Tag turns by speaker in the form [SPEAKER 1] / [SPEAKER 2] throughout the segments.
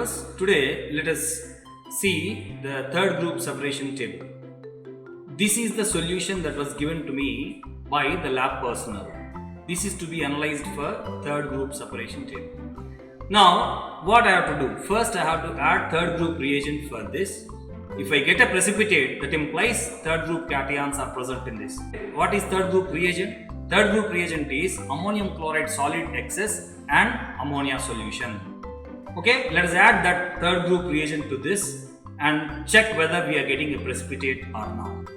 [SPEAKER 1] viewers, today let us see the third group separation table. This is the solution that was given to me by the lab personnel. This is to be analyzed for third group separation table. Now, what I have to do? First, I have to add third group reagent for this. If I get a precipitate, that implies third group cations are present in this. What is third group reagent? Third group reagent is ammonium chloride solid excess and ammonia solution. Okay, let us add that third group reagent to this and check whether we are getting a precipitate or not.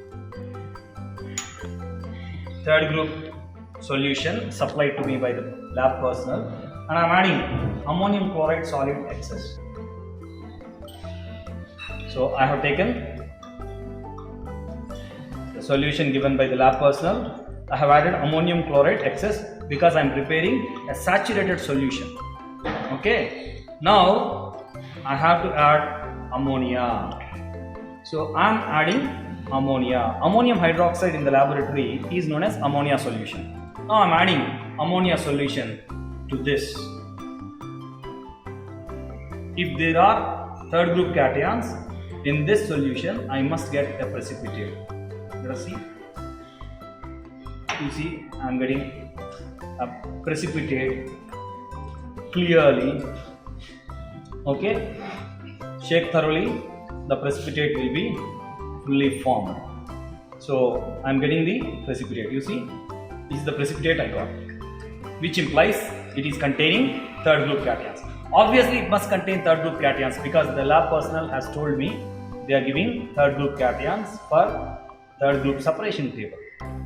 [SPEAKER 1] Third group solution supplied to me by the lab personnel, and I am adding ammonium chloride solid excess. So I have taken the solution given by the lab personnel. I have added ammonium chloride excess because I am preparing a saturated solution. Okay. Now I have to add ammonia. So I am adding ammonia. Ammonium hydroxide in the laboratory is known as ammonia solution. Now I am adding ammonia solution to this. If there are third group cations in this solution, I must get a precipitate. Let us see. You see, I am getting a precipitate clearly. Okay, shake thoroughly, the precipitate will be fully formed. So I am getting the precipitate. You see, this is the precipitate I got, which implies it is containing third group cations. Obviously, it must contain third group cations because the lab personnel has told me they are giving third group cations for third group separation table.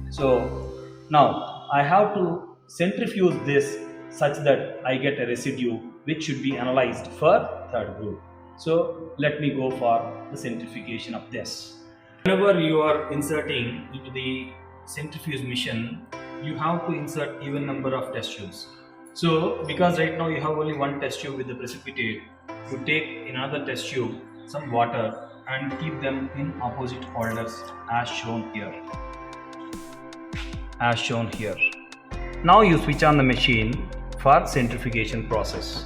[SPEAKER 1] So now I have to centrifuge this such that I get a residue which should be analyzed for third group. So let me go for the centrifugation of this. Whenever you are inserting into the centrifuge machine, you have to insert even number of test tubes. So because right now you have only one test tube with the precipitate, you take another test tube, some water, and keep them in opposite holders as shown here. As shown here. Now you switch on the machine for centrifugation process.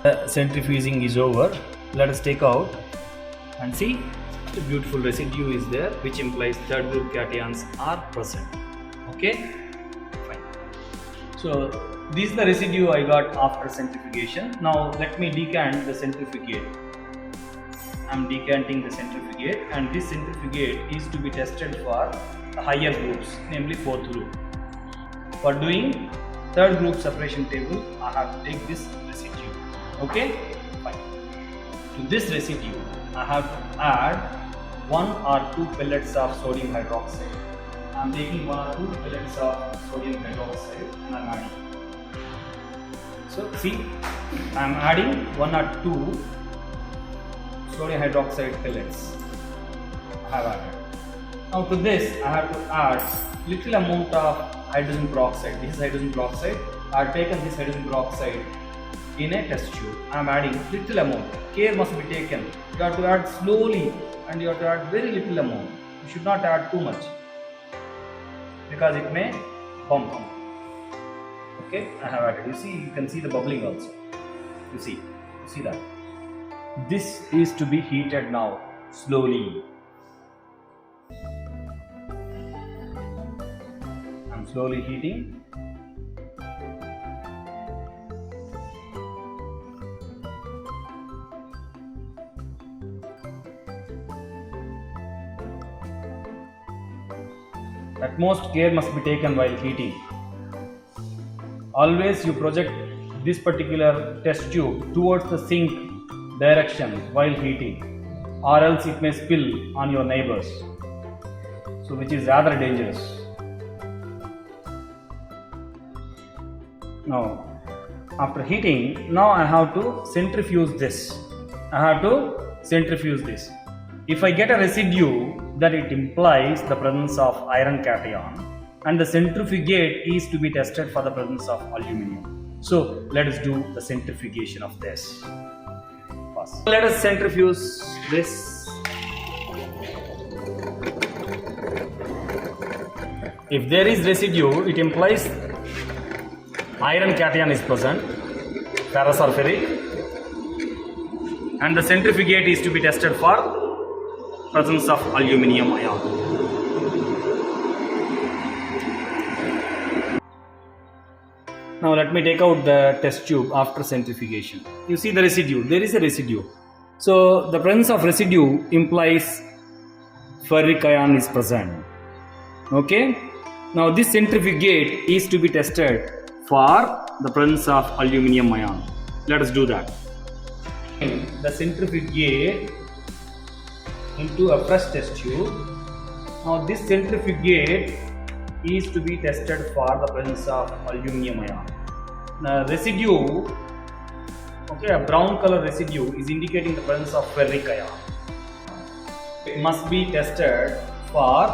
[SPEAKER 1] Centrifuging is over. Let us take out and see the beautiful residue is there, which implies third group cations are present. Okay, fine. So this is the residue I got after centrifugation. Now let me decant the centrifugate. I am decanting the centrifugate, and this centrifugate is to be tested for the higher groups, namely fourth group. For doing third group separation table, I have to take this residue. Okay, fine. To this residue, I have to add 1 or 2 pellets of sodium hydroxide. I am taking 1 or 2 pellets of sodium hydroxide and I am adding. So see, I am adding 1 or 2 sodium hydroxide pellets. I have added. Now to this, I have to add little amount of hydrogen peroxide. This is hydrogen peroxide. I have taken this hydrogen peroxide in a test tube. I am adding little amount. Care must be taken. You have to add slowly and you have to add very little amount. You should not add too much because it may bump. Okay, I have added. You see, you can see the bubbling also. You see that. This is to be heated now slowly. I am slowly heating. Utmost care must be taken while heating. Always you project this particular test tube towards the sink direction while heating. or else it may spill on your neighbors. So which is rather dangerous. Now after heating, now I have to centrifuge this. If I get a residue, then it implies the presence of iron cation, and the centrifugate is to be tested for the presence of aluminum. So let us do the centrifugation of this first. Let us centrifuge this. If there is residue, it implies iron cation is present, ferrous or ferric, and the centrifugate is to be tested for presence of aluminum ion. Now let me take out the test tube after centrifugation. You see the residue, there is a residue. So the presence of residue implies ferric ion is present. Okay. Now this centrifugate is to be tested for the presence of aluminum ion. Let us do that. The centrifugate into a fresh test tube. Now this centrifugate is to be tested for the presence of aluminum ion. Now residue, okay, a brown color residue is indicating the presence of ferric ion. It must be tested for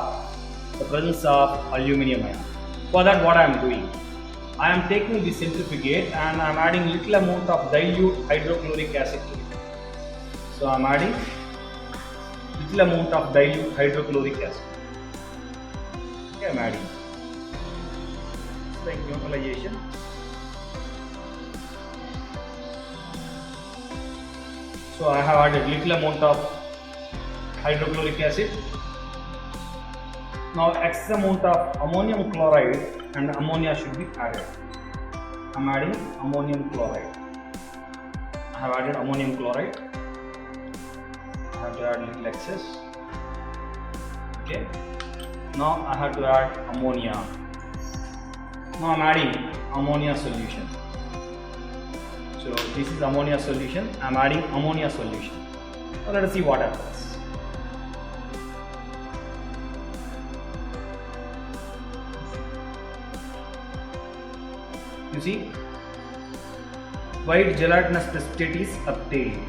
[SPEAKER 1] the presence of aluminum ion. For that, what I am doing? I am taking the centrifugate and I am adding little amount of dilute hydrochloric acid to it. So I am adding little amount of dilute hydrochloric acid. Okay, I am adding. It's like neutralization. So I have added little amount of hydrochloric acid. Now excess amount of ammonium chloride and ammonia should be added. I am adding ammonium chloride. I have added ammonium chloride. I have to add little excess. Okay. Now I have to add ammonia. Now I am adding ammonia solution. So this is ammonia solution. I am adding ammonia solution. So let us see what happens. You see, white gelatinous precipitate is obtained.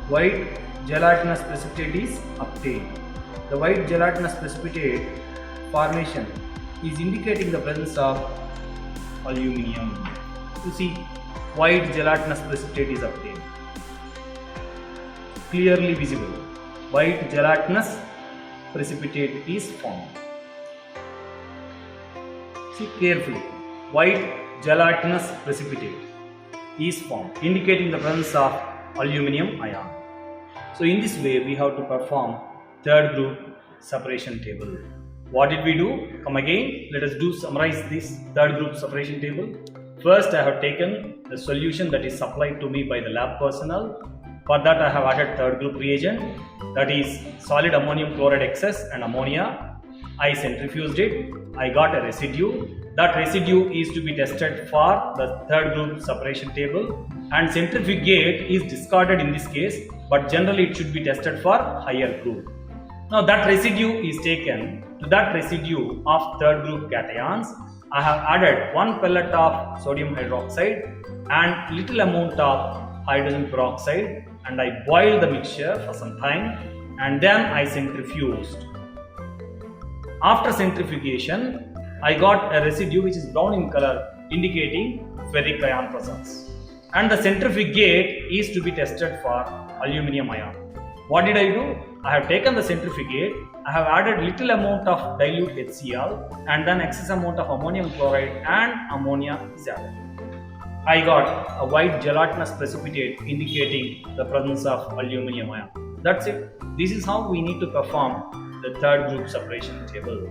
[SPEAKER 1] White gelatinous precipitate is obtained. The white gelatinous precipitate formation is indicating the presence of aluminum. You see, white gelatinous precipitate is obtained. Clearly visible. White gelatinous precipitate is formed. See carefully. White gelatinous precipitate is formed, indicating the presence of aluminum ion. So in this way we have to perform third group separation table. What did we do? Come again, let us summarize this third group separation table. First, I have taken the solution that is supplied to me by the lab personnel. For that I have added third group reagent, that is solid ammonium chloride excess and ammonia. I centrifuged it. I got a residue. That residue is to be tested for the third group separation table, and centrifugate is discarded in this case, but generally it should be tested for higher group. Now that residue is taken. To that residue of third group cations, I have added one pellet of sodium hydroxide and little amount of hydrogen peroxide, and I boiled the mixture for some time and then I centrifuged. After centrifugation, I got a residue which is brown in color, indicating ferric ion presence. And the centrifugate is to be tested for aluminum ion. What did I do? I have taken the centrifugate, I have added little amount of dilute HCl and then excess amount of ammonium chloride and ammonia is added. I got a white gelatinous precipitate indicating the presence of aluminum ion. That's it. This is how we need to perform the third group separation table.